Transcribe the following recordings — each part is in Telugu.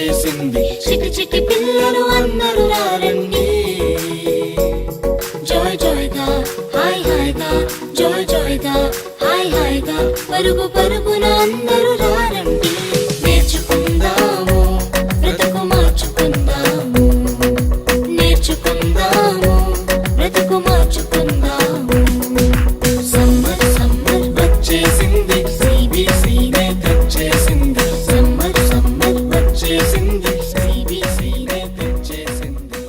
వచ్చేసింది. చిటి చిటి పిల్లలు అందరూ రండి, జాయ్ జాయ్ గా హాయ్ హాయ్ గా, జాయ్ జాయ్ గా హాయ్ హాయ్ గా, పరుగు పరుగున అందరూ రండి. నేర్చుకుందాము బ్రతుకు మార్చుకుందాము, నేర్చుకుందాము బ్రతుకు మార్చుకుందాము. సమ్మర్ సమ్మర్ వచ్చేసింది, CBCనే తెచ్చేసింది. సమ్మర్ సమ్మర్ వచ్చేసింది, CBCనే తెచ్చేసింది.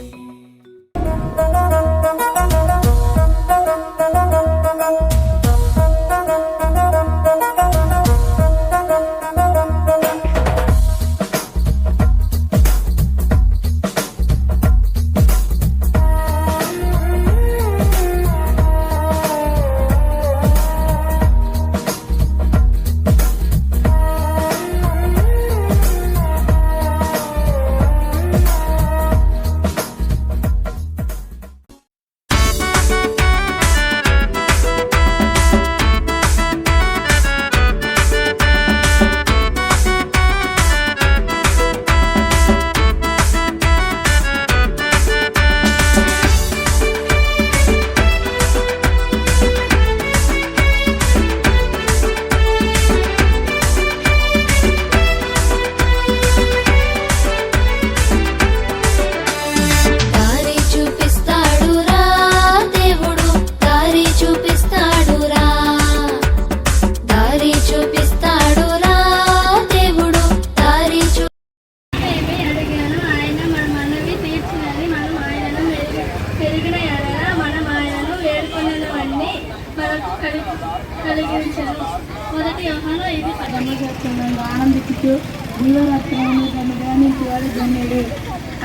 మొదటి యోహాను 5:10 ఆనందించు జీవరత్నాన్ని తన ధ్యానించి వాడు ధన్యుడు,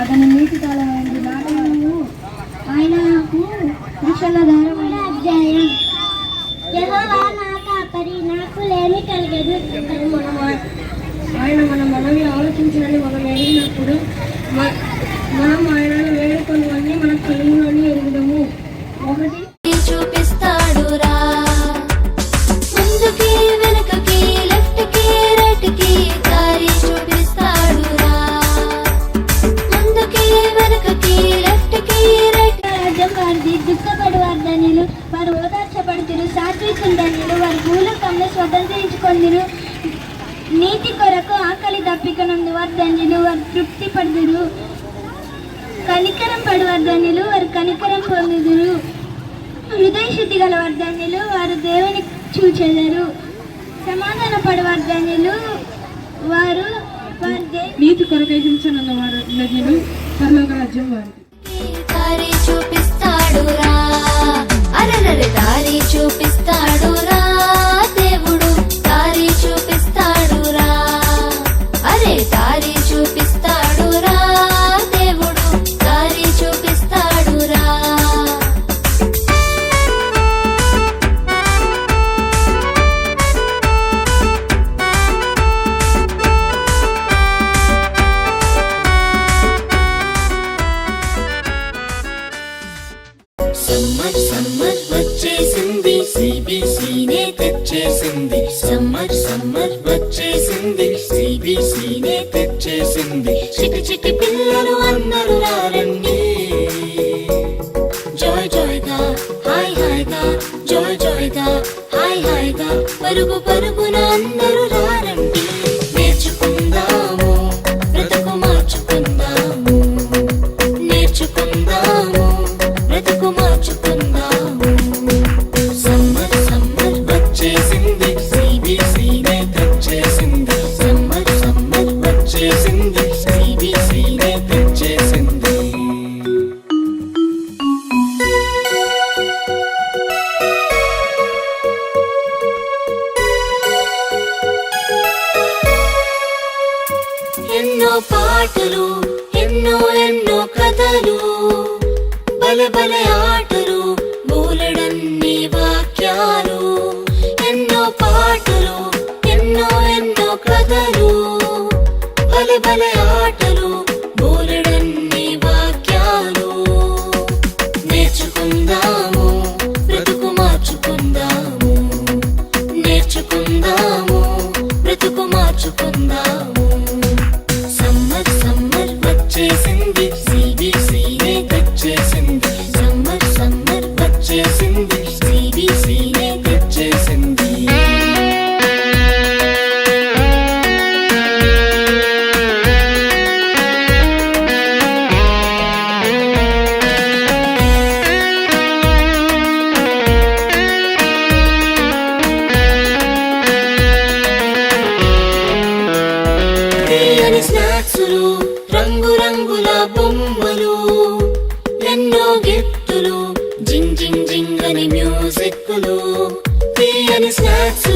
అతని నీతి కాలమైనది నాటకము ఆయనకు విషలధారమైన అధ్యాయం. యెహోవా నా కాపరి, నాకు లేమి కలగదు. ఆయన మన మనవి ఆలోచించాలని మనం ఎరిగినప్పుడు మనం ఆయనను వేడుకొనివన్నీ మన కలుగులని ఎరుగుదము. ఒకటి చూపిస్తాడు రా, ముందుకి వెనకకి లెఫ్ట్ కి రైట్ కి దారి చూపిస్తాడు రా, ముందుకి వెనకకి లెఫ్ట్ కి రైట్. రాజ్యం వారిది, దుఃఖపడు వర్ధనులు వారు ఓదార్చబడుతురు. సాత్వికులు ధన్యులు, వారి భూలోకంలో స్వతంత్రించుకొందురు. నీతి కొరకు ఆకలి దప్పికనందు వర్ధన్యులు, వారు తృప్తి పడుదురు. కనికరం పడు వర్ధన్యులు, వారు కనికరం పొందుదురు. హృదయ శుద్ధి గల వర్ధన్యులు, వారు దేవుని చూచెదరు. సమాధాన పడు వర్ధన్యులు, వారు నీతి కొరకై హింసనున్న వారు ధన్యులు, పరలోక రాజ్యం వారిది. దారి చూపిస్తాడు రా, అరరరి దారి చూపిస్తాడు రా, దేవుడు దారి చూపిస్తాడు రా, అరే దారి చూపిస్తాడు రా, దేవుడు దారి చూపిస్తాడు రా. సమ్మర్ సమ్మర్ వచ్చేసింది, CBCనే తెచ్చేసింది. సమ్మర్ సమ్మర్ వచ్చేసింది, CBCనే తెచ్చేసింది. చిటి చిటి పిల్లలు అందరూ రండి, జాయ్ జాయ్ గా హాయ్ హాయ్ గా, జాయ్ జాయ్ గా హాయ్ హాయ్ గా, పరుగు పరుగున అందరూ రండి. నేర్చుకుందాము బ్రతుకు మార్చుకుందాము, నేర్చుకుందాము బ్రతుకు మార్చుకుందాము. సమ్మర్ సమ్మర్ వచ్చేసింది, CBCనే తెచ్చేసింది. సమ్మర్ సమ్మర్ వచ్చేసింది, CBCనే తెచ్చేసింది. ఎన్నో పాటలు, ఎన్నో ఎన్నో కథలు, బలె బలె ఆటలు, బోలెడన్ని వాక్యాలు. ఎన్నో పాటలు, ఎన్నో ఎన్నో కథలు, బలె బలె ఆటలు, బోలెడన్ని వాక్యాలు. నేర్చుకుందాము బ్రతుకు మార్చుకుందాము, నేర్చుకుందాము బ్రతుకు మార్చుకుందాము. సమ్మర్ రంగు రంగుల బొమ్మలు, ఎన్నో గిఫ్టులు, జింగ్ జింగ్ జింగ్ అని మ్యూజిక్లు, తీయని స్నాక్స్